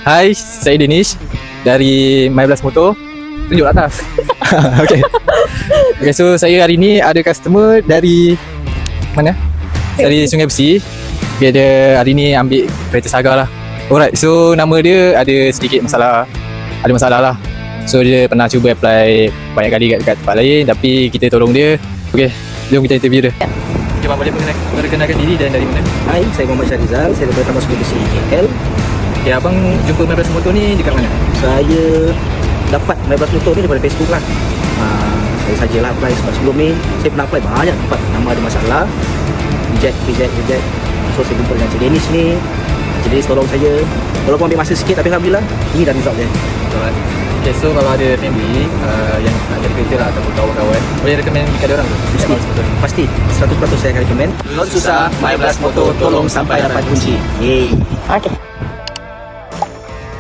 Hai, saya Danish dari My Blast Motor. Tunjuk atas. Okay. Okay, so saya hari ni ada customer dari mana? Dari Sungai Besi. Okay, dia hari ni ambil kereta Saga lah. Alright, so nama dia ada sedikit masalah. Ada masalah lah. So dia pernah cuba apply banyak kali kat tempat lain, tapi kita tolong dia. Okay, jom kita interview dia. Okay, Abang boleh perkenalkan diri dan dari mana? Hai, saya Muhammad Syahrizal, saya daripada Taman Sungai Besi KL. Okay, abang jumpa My Blast Motor ni dekat mana? Saya dapat My Blast Motor ni daripada Facebook lah. Saya sajalah apply sebab sebelum ni saya pernah apply banyak tempat, nama ada masalah, reject. So saya jumpa dengan Cik Danish ni. Cik Danish tolong saya, walaupun ambil masa sikit tapi Alhamdulillah ini dah result dia. Alright. Okay, so kalau ada family yang nak jadi kereta lah ataupun kawan-kawan, boleh recommend kat dia orang tu? Pasti 100% saya akan recommend. Not susah, My Blast Motor tolong sampai dapat kunci. Yeay. Okay.